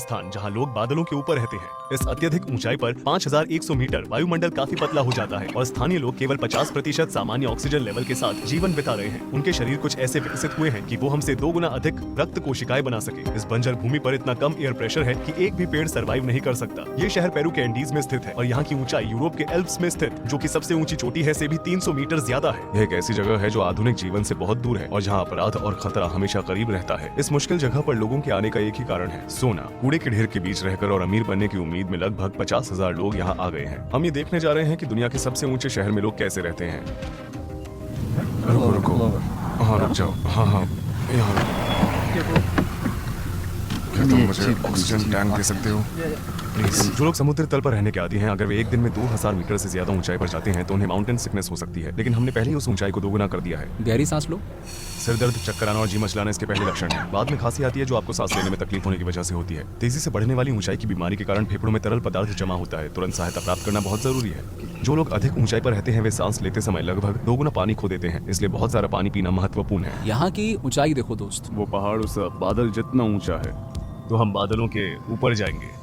स्थान जहां लोग बादलों के ऊपर रहते हैं। इस अत्यधिक ऊंचाई पर 5100 मीटर वायुमंडल काफी पतला हो जाता है और स्थानीय लोग केवल 50% सामान्य ऑक्सीजन लेवल के साथ जीवन बिता रहे हैं। उनके शरीर कुछ ऐसे विकसित हुए हैं कि वो हमसे 2 गुना अधिक रक्त कोशिकाएं बना सके। इस बंजर भूमि पर इतना कम एयर प्रेशर है कि एक भी पेड़ सर्वाइव नहीं कर सकता। ये शहर पेरू के एंडीज में स्थित है और यहाँ की ऊंचाई यूरोप के एल्प्स में स्थित जो कि सबसे ऊंची चोटी है से भी 300 मीटर ज्यादा है। यह एक ऐसी जगह है जो आधुनिक जीवन से बहुत दूर है और जहाँ अपराध और खतरा हमेशा करीब रहता है। इस मुश्किल जगह पर लोगों के आने का एक ही कारण है, सोना। कूड़े के ढेर के बीच रहकर और अमीर बनने की उम्मीद में लगभग 50,000 लोग यहाँ आ गए हैं। हम ये देखने जा रहे हैं कि दुनिया के सबसे ऊंचे शहर में लोग कैसे रहते हैं। रुको रुको, हाँ रुक जाओ, हाँ यहाँ क्या तुम मुझे ऑक्सीजन टैंक दे सकते हो प्लीज? जो लोग समुद्र तल पर रहने के आदी हैं, अगर वे एक दिन में 2000 मीटर से ज्यादा ऊंचाई पर जाते हैं तो उन्हें माउंटेन सिकनेस हो सकती है, लेकिन हमने पहले ही उस ऊंचाई को 2 गुना कर दिया है। गहरी सांस लो। सिर दर्द, चक्कर आना और जी मचलाना इसके पहले लक्षण हैं। बाद में खांसी आती है जो आपको सांस लेने में तकलीफ होने की वजह से होती है। तेजी से बढ़ने वाली ऊंचाई की बीमारी के कारण फेफड़ों में तरल पदार्थ जमा होता है। तुरंत सहायता प्राप्त करना बहुत जरूरी है। जो लोग अधिक ऊंचाई पर रहते हैं वे सांस लेते समय लगभग 2 गुना पानी खो देते हैं, इसलिए बहुत सारा पानी पीना महत्वपूर्ण है। यहाँ की ऊंचाई देखो दोस्त, वो पहाड़ उस बादल जितना ऊंचा है तो हम बादलों के ऊपर जाएंगे।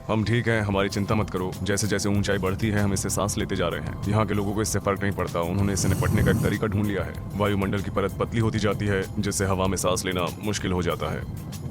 हम ठीक हैं, हमारी चिंता मत करो। जैसे जैसे ऊंचाई बढ़ती है हम इससे सांस लेते जा रहे हैं। यहाँ के लोगों को इससे फर्क नहीं पड़ता, उन्होंने इससे निपटने का एक तरीका ढूंढ लिया है। वायुमंडल की परत पतली होती जाती है जिससे हवा में सांस लेना मुश्किल हो जाता है।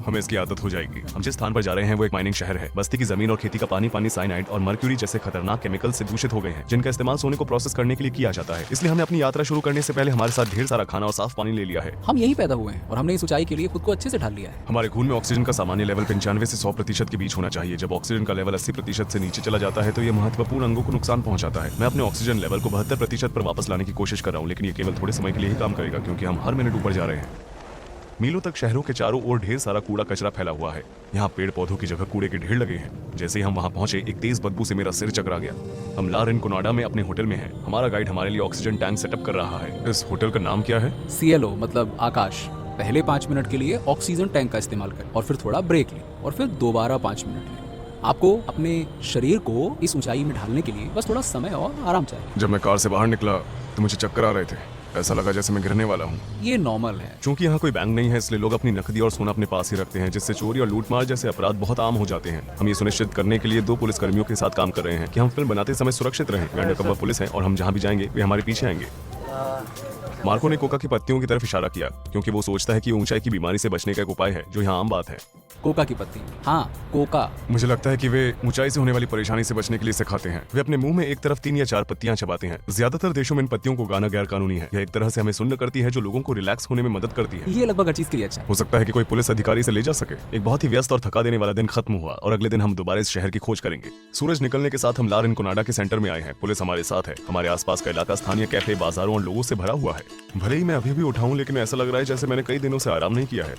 हमें इसकी आदत हो जाएगी। हम जिस स्थान पर जा रहे हैं वो एक माइनिंग शहर है। बस्ती की जमीन और खेती का पानी साइनाइड और मर्क्यूरी जैसे खतरनाक केमिकल से दूषित हो गए हैं, जिनका इस्तेमाल सोने को प्रोसेस करने के लिए किया जाता है। इसलिए हमने अपनी यात्रा शुरू करने से पहले हमारे साथ ढेर सारा खाना और साफ पानी ले लिया है। हम यहीं पैदा हुए हैं और हमने इस ऊंचाई के लिए खुद को अच्छे से ढाल लिया है। हमारे खून में ऑक्सीजन का सामान्य लेवल 95 से 100% के बीच होना चाहिए। जब ऑक्सीजन का लेवल 80% से नीचे चला जाता है तो ये महत्वपूर्ण अंगों को नुकसान पहुंचाता है। मैं अपने ऑक्सीजन लेवल को 72% पर वापस लाने की कोशिश कर रहा हूँ, लेकिन ये केवल थोड़े समय के लिए ही काम करेगा क्योंकि हम हर मिनट ऊपर जा रहे हैं। मीलों तक शहरों के चारों ओर ढेर सारा कूड़ा कचरा फैला हुआ है। यहाँ पेड़ पौधों की जगह कूड़े के ढेर लगे हैं। जैसे ही हम वहाँ पहुंचे एक तेज बदबू से मेरा सिर चकरा गया। हम ला रिनकोनाडा में अपने होटल में हैं। हमारा गाइड हमारे लिए ऑक्सीजन टैंक सेटअप कर रहा है। इस होटल का नाम क्या है? CLO मतलब आकाश। पहले 5 मिनट के लिए ऑक्सीजन टैंक का इस्तेमाल करें और फिर थोड़ा ब्रेक लें और फिर दोबारा 5 मिनट लें। आपको अपने शरीर को इस ऊंचाई में ढालने के लिए बस थोड़ा समय और आराम चाहिए। जब मैं कार से बाहर निकला तो मुझे चक्कर आ रहे थे। ऐसा लगा जैसे मैं गिरने वाला हूँ। ये नॉर्मल है। क्योंकि यहाँ कोई बैंक नहीं है इसलिए लोग अपनी नकदी और सोना अपने पास ही रखते हैं, जिससे चोरी और लूटमार जैसे अपराध बहुत आम हो जाते हैं। हम ये सुनिश्चित करने के लिए 2 पुलिस कर्मियों के साथ काम कर रहे हैं कि हम फिल्म बनाते समय सुरक्षित रहें। वे अंडरकवर पुलिस हैं और हम जहाँ भी जाएंगे वे हमारे पीछे आएंगे। मार्को ने कोका की पत्तियों की तरफ इशारा किया क्योंकि वो सोचता है कि ऊंचाई की बीमारी से बचने का एक उपाय है जो यहाँ आम बात है। कोका की पत्ती? हाँ, कोका। मुझे लगता है कि वे ऊंचाई से होने वाली परेशानी से बचने के लिए इसे खाते हैं। वे अपने मुंह में एक तरफ 3 या 4 पत्तियां चबाते हैं। ज्यादातर देशों में इन पत्तियों को गाना गैर कानूनी है। यह एक तरह से हमें सुन्न करती है जो लोगों को रिलैक्स होने में मदद करती है। ये लगभग हर चीज के लिए अच्छा है। हो सकता है कि कोई पुलिस अधिकारी से ले जा सके। एक बहुत ही व्यस्त और थका देने वाला दिन खत्म हुआ और अगले दिन हम दोबारा इस शहर की खोज करेंगे। सूरज निकलने के साथ हम ला रिनकोनाडा के सेंटर में आए हैं। पुलिस हमारे साथ है। हमारे आसपास का इलाका स्थानीय कैफे, बाजारों और लोगों से भरा हुआ है। भले ही मैं अभी भी उठाऊं लेकिन ऐसा लग रहा है जैसे मैंने कई दिनों से आराम नहीं किया है।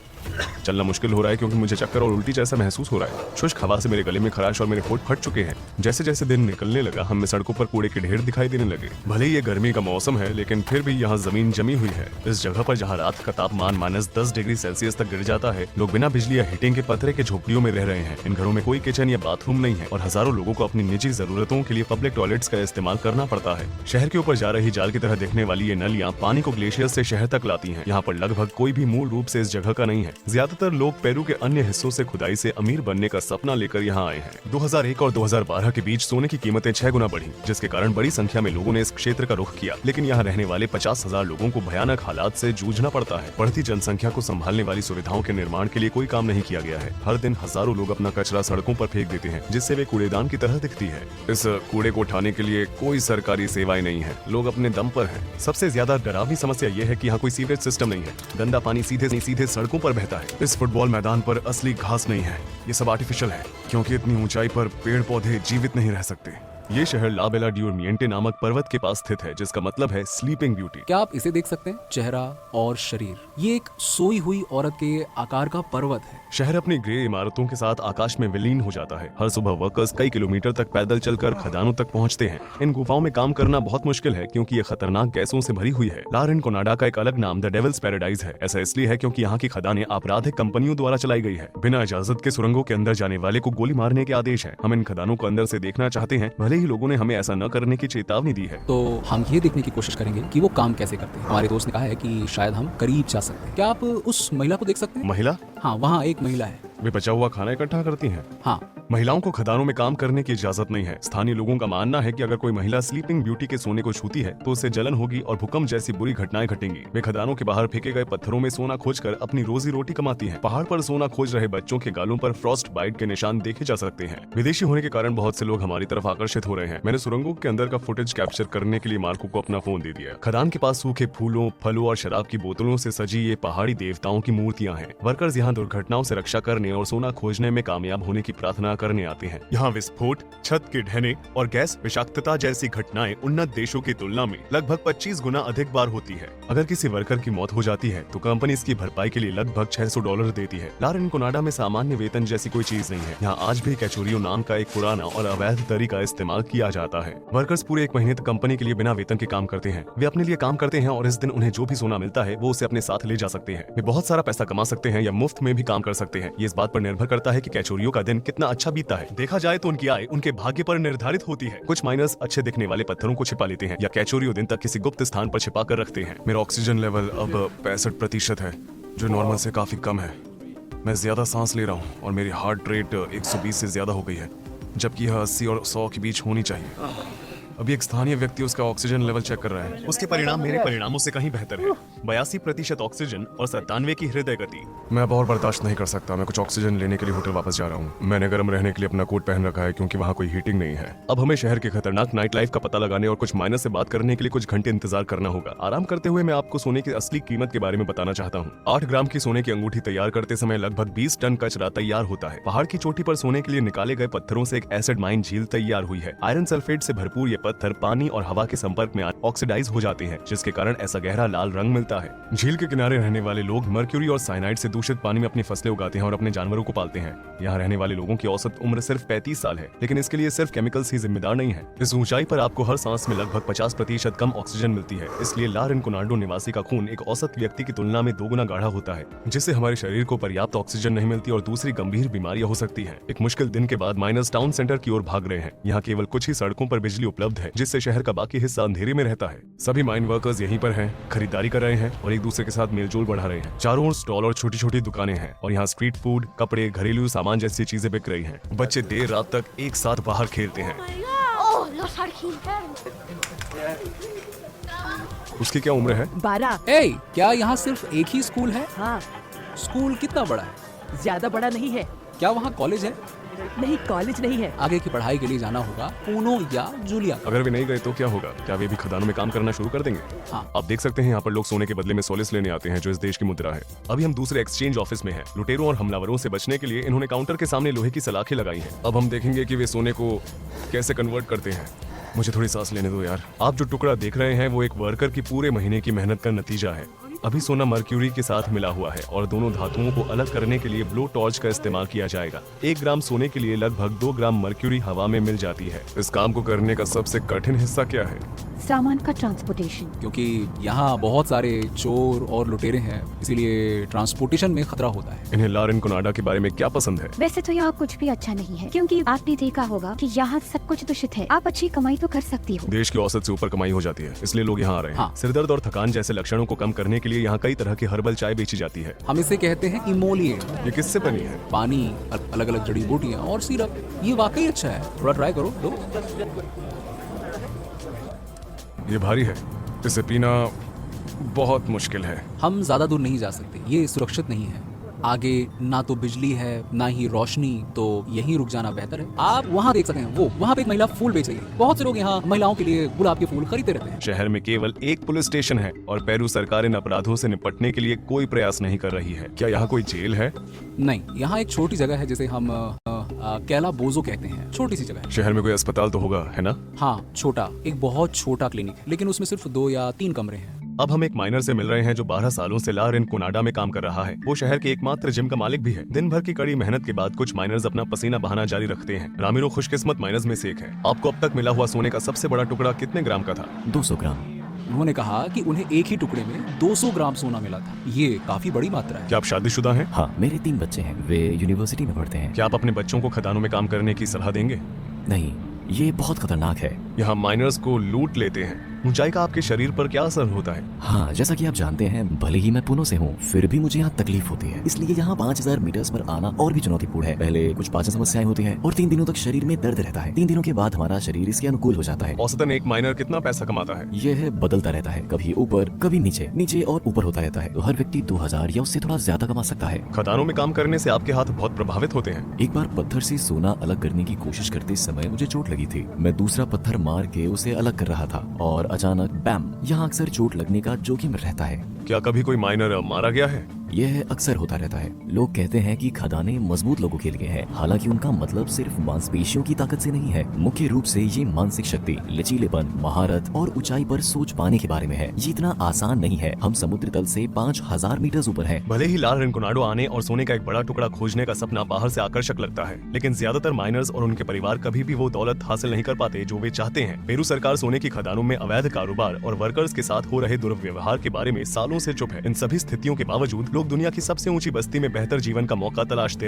चलना मुश्किल हो रहा है क्योंकि मुझे चक्कर और उल्टी जैसा महसूस हो रहा है। शुष्क हवा से मेरे गले में खराश और मेरे होंठ फट चुके हैं। जैसे जैसे दिन निकलने लगा हमें सड़कों पर कूड़े के ढेर दिखाई देने लगे। भले ही ये गर्मी का मौसम है लेकिन फिर भी यहाँ जमीन जमी हुई है। इस जगह पर जहाँ रात का तापमान -10 डिग्री सेल्सियस तक गिर जाता है, लोग बिना बिजली या हीटिंग के पत्थर के झोपड़ियों में रह रहे हैं। इन घरों में कोई किचन या बाथरूम नहीं है और हजारों लोगों को अपनी निजी जरूरतों के लिए पब्लिक टॉयलेट्स का इस्तेमाल करना पड़ता है। शहर के ऊपर जा रही जाल की तरह दिखने वाली ये नलियाँ पानी को ग्लेशियर से शहर तक लाती हैं। यहाँ पर लगभग कोई भी मूल रूप से इस जगह का नहीं है। ज्यादातर लोग पेरू के अन्य हिस्सों से खुदाई से अमीर बनने का सपना लेकर यहाँ आए हैं। 2001 और 2012 के बीच सोने की कीमतें 6 गुना बढ़ी, जिसके कारण बड़ी संख्या में लोगों ने इस क्षेत्र का रुख किया। लेकिन यहाँ रहने वाले 50,000 लोगों को भयानक हालात से जूझना पड़ता है। बढ़ती जनसंख्या को संभालने वाली सुविधाओं के निर्माण के लिए कोई काम नहीं किया गया है। हर दिन हजारों लोग अपना कचरा सड़कों पर फेंक देते हैं, जिससे वे कूड़ेदान की तरह दिखती है। इस कूड़े को उठाने के लिए कोई सरकारी सेवाएं नहीं है। लोग अपने दम पर हैं। सबसे ज्यादा डरावनी समस्या ये है कि यहाँ कोई सीवरेज सिस्टम नहीं है। गंदा पानी सीधे सड़कों पर बहता है। इस फुटबॉल मैदान पर असली घास नहीं है, ये सब आर्टिफिशियल है क्योंकि इतनी ऊंचाई पर पेड़ पौधे जीवित नहीं रह सकते। ये शहर ला बेला ड्यूरमिएंटे नामक पर्वत के पास स्थित है, जिसका मतलब है स्लीपिंग ब्यूटी। क्या आप इसे देख सकते हैं? चेहरा और शरीर, ये एक सोई हुई औरत के आकार का पर्वत है। शहर अपनी ग्रे इमारतों के साथ आकाश में विलीन हो जाता है। हर सुबह वर्कर्स कई किलोमीटर तक पैदल चलकर खदानों तक पहुंचते हैं। इन गुफाओं में काम करना बहुत मुश्किल है क्योंकि ये खतरनाक गैसों से भरी हुई है। ला रिनकोनाडा का एक अलग नाम द डेविल्स पैराडाइज है। ऐसा इसलिए है क्योंकि यहाँ की खदानें आपराधिक कंपनियों द्वारा चलाई गई है। बिना इजाजत के सुरंगों के अंदर जाने वाले को गोली मारने के आदेश है। हम इन खदानों को अंदर से देखना चाहते हैं, भले ही लोगों ने हमें ऐसा न करने की चेतावनी दी है। तो हम ये देखने की कोशिश करेंगे कि वो काम कैसे करते हैं। हमारे दोस्त ने कहा है कि शायद हम करीब जा सकते हैं। क्या आप उस महिला को देख सकते हैं? महिला? हाँ, वहाँ एक महिला है। वे बचा हुआ खाना इकट्ठा करती हैं। हाँ, महिलाओं को खदानों में काम करने की इजाजत नहीं है। स्थानीय लोगों का मानना है कि अगर कोई महिला स्लीपिंग ब्यूटी के सोने को छूती है तो उससे जलन होगी और भूकंप जैसी बुरी घटनाएं घटेंगी। वे खदानों के बाहर फेंके गए पत्थरों में सोना खोजकर अपनी रोजी रोटी कमाती हैं। पहाड़ पर सोना खोज रहे बच्चों के गालों पर फ्रॉस्ट बाइट के निशान देखे जा सकते हैं। विदेशी होने के कारण बहुत से लोग हमारी तरफ आकर्षित हो रहे हैं। मैंने सुरंगों के अंदर का फुटेज कैप्चर करने के लिए मार्को को अपना फोन दे दिया। खदान के पास सूखे फूलों, फलों और शराब की बोतलों से सजी ये पहाड़ी देवताओं की मूर्तियां हैं। वर्कर्स यहाँ दुर्घटनाओं से रक्षा करने और सोना खोजने में कामयाब होने की प्रार्थना करने आते हैं। यहाँ विस्फोट, छत के ढहने और गैस विषाक्तता जैसी घटनाएं उन्नत देशों की तुलना में लगभग 25 गुना अधिक बार होती है। अगर किसी वर्कर की मौत हो जाती है तो कंपनी इसकी भरपाई के लिए लगभग $600 देती है। ला रिनकोनाडा में सामान्य वेतन जैसी कोई चीज नहीं है। यहाँ आज भी कैचोरियो नाम का एक पुराना और अवैध तरीका इस्तेमाल किया जाता है। वर्कर्स पूरे 1 महीने तक कंपनी के लिए बिना वेतन के काम करते हैं। वे अपने लिए काम करते हैं और इस दिन उन्हें जो भी सोना मिलता है वो उसे अपने साथ ले जा सकते हैं। वे बहुत सारा पैसा कमा सकते हैं या मुफ्त में भी काम कर सकते हैं। ये इस बात पर निर्भर करता है कि कैचोरियो का दिन कितना अच्छा बीता है। देखा जाए तो उनकी आय उनके भाग्य पर निर्धारित होती है। कुछ माइनर्स अच्छे दिखने वाले पत्थरों को छिपा लेते हैं या कैचोरियो दिन तक किसी गुप्त स्थान पर छिपा कर रखते हैं। मेरा ऑक्सीजन लेवल अब 65% है, जो नॉर्मल से काफी कम है। मैं ज्यादा सांस ले रहा हूँ और मेरी हार्ट रेट 120 से ज्यादा हो गई है, जबकि यह 80 और 100 के बीच होनी चाहिए। अभी एक स्थानीय व्यक्ति उसका ऑक्सीजन लेवल चेक कर रहा है। उसके परिणाम मेरे परिणामों से कहीं बेहतर है। 82% ऑक्सीजन और 97 की हृदय गति। मैं अब और बर्दाश्त नहीं कर सकता। मैं कुछ ऑक्सीजन लेने के लिए होटल वापस जा रहा हूँ। मैंने गर्म रहने के लिए अपना कोट पहन रखा है क्योंकि वहाँ कोई हीटिंग नहीं है। अब हमें शहर के खतरनाक नाइट लाइफ का पता लगाने और कुछ माइनर से बात करने के लिए कुछ घंटे इंतजार करना होगा। आराम करते हुए मैं आपको सोने की असली कीमत के बारे में बताना चाहता हूँ। 8 ग्राम की सोने की अंगूठी तैयार करते समय लगभग 20 टन कचरा तैयार होता है। पहाड़ की चोटी पर सोने के लिए निकाले गए पत्थरों से एक एसिड माइन झील तैयार हुई है। आयरन सल्फेट से भरपूर ये पत्थर पानी और हवा के संपर्क में ऑक्सीडाइज हो जाते हैं, जिसके कारण ऐसा गहरा लाल रंग मिलता है। झील के किनारे रहने वाले लोग मर्क्यूरी और साइनाइड से दूषित पानी में अपनी फसलें उगाते हैं और अपने जानवरों को पालते हैं। यहाँ रहने वाले लोगों की औसत उम्र सिर्फ 35 साल है, लेकिन इसके लिए सिर्फ केमिकल्स ही जिम्मेदार नहीं है। इस ऊंचाई पर आपको हर सांस में लगभग 50% कम ऑक्सीजन मिलती है। इसलिए ला रिनकोनाडो निवासी का खून एक औसत व्यक्ति की तुलना में 2 गुना गाढ़ा होता है, जिससे हमारे शरीर को पर्याप्त ऑक्सीजन नहीं मिलती और दूसरी गंभीर बीमारियां हो सकती है। एक मुश्किल दिन के बाद माइनर्स टाउन सेंटर की ओर भाग रहे हैं। यहाँ केवल कुछ ही सड़कों पर बिजली उपलब्ध है, जिससे शहर का बाकी हिस्सा अंधेरे में रहता है। सभी माइन वर्कर्स यहीं पर हैं, खरीदारी कर रहे हैं और एक दूसरे के साथ मेलजोल बढ़ा रहे हैं। चारों ओर स्टॉल और छोटी छोटी दुकानें हैं और यहाँ स्ट्रीट फूड, कपड़े, घरेलू सामान जैसी चीजें बिक रही हैं। बच्चे देर रात तक एक साथ बाहर खेलते हैं। उसकी क्या उम्र है? 12। ए, क्या यहाँ सिर्फ एक ही स्कूल है? हाँ, स्कूल कितना बड़ा है? ज्यादा बड़ा नहीं है। क्या वहाँ कॉलेज है? नहीं, कॉलेज नहीं है। आगे की पढ़ाई के लिए जाना होगा पूनो या जूलिया। अगर वे नहीं गए तो क्या होगा? क्या वे भी खदानों में काम करना शुरू कर देंगे? हाँ। आप देख सकते हैं यहाँ पर लोग सोने के बदले में सोलिस लेने आते हैं, जो इस देश की मुद्रा है। अभी हम दूसरे एक्सचेंज ऑफिस में हैं। लुटेरों और हमलावरों से बचने के लिए इन्होंने काउंटर के सामने लोहे की सलाखें लगाई हैं। अब हम देखेंगे कि वे सोने को कैसे कन्वर्ट करते हैं। मुझे थोड़ी सांस लेने दो यार। आप जो टुकड़ा देख रहे हैं वो एक वर्कर की पूरे महीने की मेहनत का नतीजा है। अभी सोना मर्क्यूरी के साथ मिला हुआ है और दोनों धातुओं को अलग करने के लिए ब्लो टॉर्च का इस्तेमाल किया जाएगा। 1 ग्राम सोने के लिए लगभग 2 ग्राम मर्क्यूरी हवा में मिल जाती है। इस काम को करने का सबसे कठिन हिस्सा क्या है? सामान का ट्रांसपोर्टेशन। क्योंकि यहाँ बहुत सारे चोर और लुटेरे हैं, इसीलिए ट्रांसपोर्टेशन में खतरा होता है। इन्हें ला रिनकोनाडा के बारे में क्या पसंद है? वैसे तो यहाँ कुछ भी अच्छा नहीं है, क्योंकि आपने देखा होगा कि यहाँ सब कुछ दूषित है। आप अच्छी कमाई तो कर सकती हो। देश की औसत से ऊपर कमाई हो जाती है, इसलिए लोग यहाँ आ रहे हैं। हाँ। सिरदर्द और थकान जैसे लक्षणों को कम करने के लिए यहाँ कई तरह की हर्बल चाय बेची जाती है। हम इसे कहते हैं इमोलिएट। ये किससे बनी है? पानी, अलग अलग जड़ी बूटियाँ और सिरप। ये वाकई अच्छा है, थोड़ा ट्राई करो। लो। ये भारी है, इसे पीना बहुत मुश्किल है। हम ज्यादा दूर नहीं जा सकते, ये सुरक्षित नहीं है। आगे ना तो बिजली है ना ही रोशनी, तो यहीं रुक जाना बेहतर है। आप वहाँ देख सकते हैं, वो वहाँ पे एक महिला फूल बेच रही है। बहुत से लोग यहाँ महिलाओं के लिए गुलाब के फूल खरीदते रहते हैं। शहर में केवल एक पुलिस स्टेशन है और पेरू सरकार इन अपराधों से निपटने के लिए कोई प्रयास नहीं कर रही है। क्या यहाँ कोई जेल है? नहीं, यहाँ एक छोटी जगह है जिसे हम कैला बोजो कहते हैं। छोटी सी जगह है। शहर में कोई अस्पताल तो होगा, है ना? हाँ, छोटा, एक बहुत छोटा क्लिनिक है, लेकिन उसमें सिर्फ 2 या 3 कमरे हैं। अब हम एक माइनर से मिल रहे हैं जो 12 सालों से ला रिनकोनाडा में काम कर रहा है। वो शहर के एकमात्र जिम का मालिक भी है। दिन भर की कड़ी मेहनत के बाद कुछ माइनर्स अपना पसीना बहाना जारी रखते हैं। रामिरो खुशकिस्मत माइनर्स में से एक है। आपको अब तक मिला हुआ सोने का सबसे बड़ा टुकड़ा कितने ग्राम का था? 200 ग्राम। उन्होंने कहा कि उन्हें एक ही टुकड़े में 200 ग्राम सोना मिला था। ये काफी बड़ी मात्रा है। क्या आप शादीशुदा हैं? हाँ, मेरे 3 बच्चे हैं। वे यूनिवर्सिटी में पढ़ते हैं। क्या आप अपने बच्चों को खदानों में काम करने की सलाह देंगे? नहीं, ये बहुत खतरनाक है। यहाँ माइनर्स को लूट लेते हैं। ऊंचाई का आपके शरीर पर क्या असर होता है? हाँ, जैसा कि आप जानते हैं, भले ही मैं पुणे से हूँ, फिर भी मुझे यहाँ तकलीफ होती है। इसलिए यहाँ 5000 मीटर्स पर आना और भी चुनौतीपूर्ण है। पहले कुछ पाचन समस्याएं होती है और 3 दिनों तक शरीर में दर्द रहता है। 3 दिनों के बाद हमारा शरीर इसके अनुकूल हो जाता है। औसतन एक माइनर कितना पैसा कमाता है? यह बदलता रहता है, कभी ऊपर कभी नीचे, नीचे और ऊपर होता रहता है। तो हर व्यक्ति 2000 या उससे थोड़ा ज्यादा कमा सकता है। खदानों में काम करने से आपके हाथ बहुत प्रभावित होते हैं। एक बार पत्थर से सोना अलग करने की कोशिश करते समय मुझे चोट लगी थी। मैं दूसरा पत्थर मार के उसे अलग कर रहा था और अचानक बैम। यहाँ अक्सर चोट लगने का जोखिम रहता है। क्या कभी कोई माइनर मारा गया है? यह अक्सर होता रहता है। लोग कहते हैं कि खदानें मजबूत लोगों के लिए है, हालांकि उनका मतलब सिर्फ मांसपेशियों की ताकत से नहीं है। मुख्य रूप से ये मानसिक शक्ति, लचीलेपन, महारत और ऊंचाई पर सोच पाने के बारे में है। ये इतना आसान नहीं है। हम समुद्र तल से 5000 मीटर ऊपर हैं। भले ही लार रिनकोनाडो आने और सोने का एक बड़ा टुकड़ा खोजने का सपना बाहर से आकर्षक लगता है, लेकिन ज्यादातर माइनर्स और उनके परिवार कभी भी वो दौलत हासिल नहीं कर पाते जो वे चाहते हैं। पेरू सरकार सोने की खदानों में अवैध कारोबार और वर्कर्स के साथ हो रहे दुर्व्यवहार के बारे में सालों से चुप है। इन सभी स्थितियों के बावजूद लोग दुनिया की सबसे ऊंची बस्ती में बेहतर जीवन का मौका तलाशते